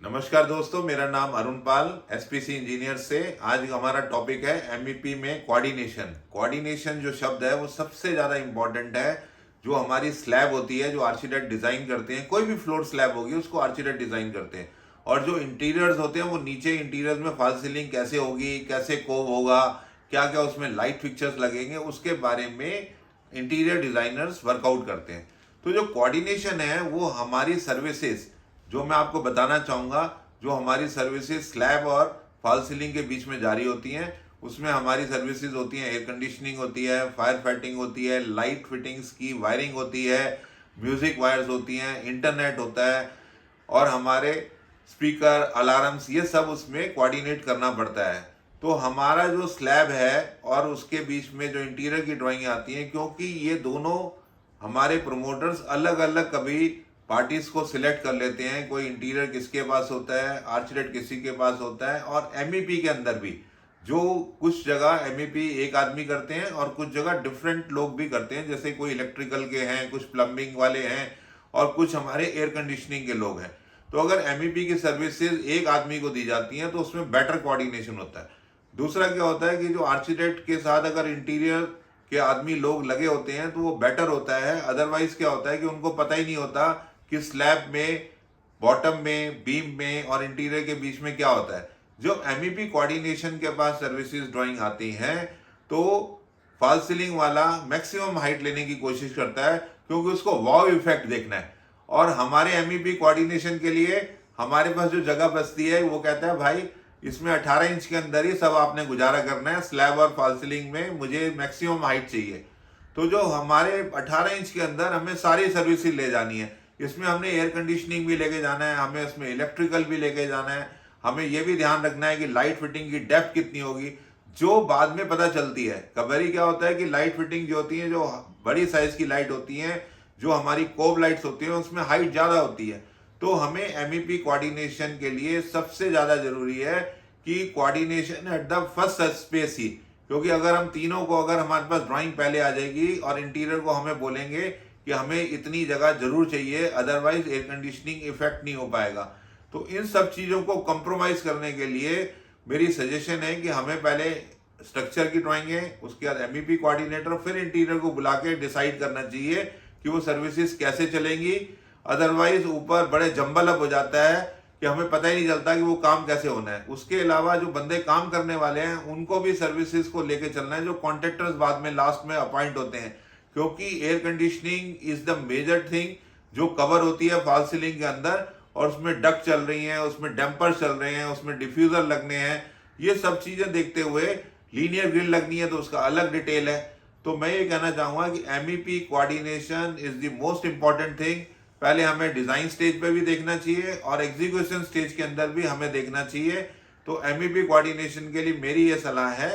नमस्कार दोस्तों, मेरा नाम अरुण पाल एसपीसी इंजीनियर से। आज हमारा टॉपिक है एमईपी में कोऑर्डिनेशन। कोऑर्डिनेशन जो शब्द है वो सबसे ज़्यादा इंपॉर्टेंट है। जो हमारी स्लैब होती है, जो आर्किटेक्ट डिज़ाइन करते हैं, कोई भी फ्लोर स्लैब होगी उसको आर्किटेक्ट डिज़ाइन करते हैं। और जो इंटीरियर्स होते हैं वो नीचे इंटीरियर्स में फॉल्स सीलिंग कैसे होगी, कैसे कोव होगा, क्या क्या उसमें लाइट फिक्चर्स लगेंगे, उसके बारे में इंटीरियर डिज़ाइनर्स वर्कआउट करते हैं। तो जो कोऑर्डिनेशन है वो हमारी सर्विसेज, जो मैं आपको बताना चाहूँगा, जो हमारी सर्विसेज स्लैब और फॉल सीलिंग के बीच में जारी होती हैं, उसमें हमारी सर्विसेज होती हैं, एयर कंडीशनिंग होती है, फायर फाइटिंग होती है, लाइट फिटिंग्स की वायरिंग होती है, म्यूजिक वायर्स होती हैं, इंटरनेट होता है और हमारे स्पीकर, अलार्म्स, ये सब उसमें कोऑर्डिनेट करना पड़ता है। तो हमारा जो स्लैब है और उसके बीच में जो इंटीरियर की ड्राइंग आती है, क्योंकि ये दोनों हमारे प्रोमोटर्स अलग अलग कभी पार्टीज को सिलेक्ट कर लेते हैं, कोई इंटीरियर किसके पास होता है, आर्किटेक्ट किसी के पास होता है। और एमईपी के अंदर भी जो कुछ जगह एमईपी एक आदमी करते हैं और कुछ जगह डिफरेंट लोग भी करते हैं, जैसे कोई इलेक्ट्रिकल के हैं, कुछ प्लम्बिंग वाले हैं और कुछ हमारे एयर कंडीशनिंग के लोग हैं। तो अगर एमईपी की सर्विसेज एक आदमी को दी जाती हैं तो उसमें बेटर कोऑर्डिनेशन होता है। दूसरा क्या होता है कि जो आर्किटेक्ट के साथ अगर इंटीरियर के आदमी लोग लगे होते हैं तो वो बेटर होता है। अदरवाइज क्या होता है कि उनको पता ही नहीं होता कि स्लैब में, बॉटम में, बीम में और इंटीरियर के बीच में क्या होता है। जो एमईपी कोऑर्डिनेशन के पास सर्विसेज ड्राइंग आती हैं तो फॉल सीलिंग वाला मैक्सिमम हाइट लेने की कोशिश करता है, क्योंकि उसको वाव इफेक्ट देखना है। और हमारे एमईपी कोऑर्डिनेशन के लिए हमारे पास जो जगह बचती है वो कहता है भाई इसमें 18 इंच के अंदर ही सब आपने गुजारा करना है, स्लैब और फॉल सीलिंग में मुझे मैक्सिमम हाइट चाहिए। तो जो हमारे 18 इंच के अंदर हमें सारी सर्विसेज ले जानी है। इसमें हमने एयर कंडीशनिंग भी लेके जाना है, हमें इसमें इलेक्ट्रिकल भी लेके जाना है, हमें यह भी ध्यान रखना है कि लाइट फिटिंग की डेप्थ कितनी होगी, जो बाद में पता चलती है। कभी क्या होता है कि लाइट फिटिंग जो होती है, जो बड़ी साइज की लाइट होती है, जो हमारी कोब लाइट्स होती है, उसमें हाइट ज्यादा होती है। तो हमें एमईपी कोऑर्डिनेशन के लिए सबसे ज्यादा जरूरी है कि coordination at the first space ही, क्योंकि अगर हम तीनों को, अगर हमारे पास ड्राइंग पहले आ जाएगी और इंटीरियर को हमें बोलेंगे कि हमें इतनी जगह जरूर चाहिए, अदरवाइज एयर कंडीशनिंग इफेक्ट नहीं हो पाएगा। तो इन सब चीजों को कंप्रोमाइज करने के लिए मेरी सजेशन है कि हमें पहले स्ट्रक्चर की ड्राइंग है, उसके बाद एमईपी कोऑर्डिनेटर, फिर इंटीरियर को बुला के डिसाइड करना चाहिए कि वो सर्विसेज कैसे चलेंगी। अदरवाइज ऊपर बड़े जंबल अप हो जाता है कि हमें पता ही नहीं चलता कि वो काम कैसे होना है। उसके अलावा जो बंदे काम करने वाले हैं उनको भी सर्विसेज को लेके चलना है, जो कॉन्ट्रैक्टर्स बाद में लास्ट में अपॉइंट होते हैं, क्योंकि air conditioning is the major thing जो कवर होती है फॉल सीलिंग के अंदर। और उसमें डक्ट चल रही हैं, उसमें डैम्पर चल रहे हैं, उसमें डिफ्यूजर लगने हैं, ये सब चीजें देखते हुए लीनियर ग्रिल लगनी है तो उसका अलग डिटेल है। तो मैं ये कहना चाहूंगा कि MEP coordination is the most important thing. पहले हमें डिजाइन स्टेज पे भी देखना चाहिए और एग्जीक्यूशन स्टेज के अंदर भी हमें देखना चाहिए। तो एमईपी कोऑर्डिनेशन के लिए मेरी ये सलाह है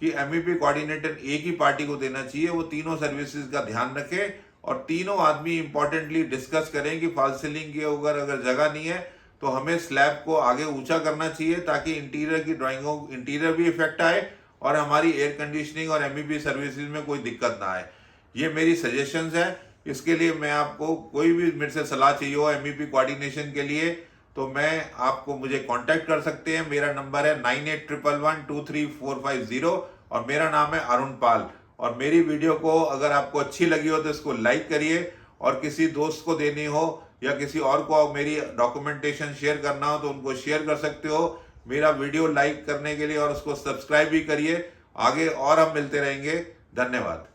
कि एमईपी कोऑर्डिनेटर एक ही पार्टी को देना चाहिए, वो तीनों सर्विसेज का ध्यान रखे और तीनों आदमी इंपॉर्टेंटली डिस्कस करें कि फॉल सीलिंग की अगर जगह नहीं है तो हमें स्लैब को आगे ऊंचा करना चाहिए, ताकि इंटीरियर की ड्राइंगों, इंटीरियर भी इफेक्ट आए और हमारी एयर कंडीशनिंग और एमईपी सर्विसेज में कोई दिक्कत ना आए। ये मेरी सजेशंस है। इसके लिए मैं आपको, कोई भी मेरे से सलाह चाहिए हो एमईपी कोऑर्डिनेशन के लिए, तो मैं आपको, मुझे कांटेक्ट कर सकते हैं। मेरा नंबर है 9811123450 और मेरा नाम है अरुण पाल। और मेरी वीडियो को अगर आपको अच्छी लगी हो तो इसको लाइक करिए, और किसी दोस्त को देनी हो या किसी और को मेरी डॉक्यूमेंटेशन शेयर करना हो तो उनको शेयर कर सकते हो। मेरा वीडियो लाइक करने के लिए और उसको सब्सक्राइब भी करिए। आगे और हम मिलते रहेंगे। धन्यवाद।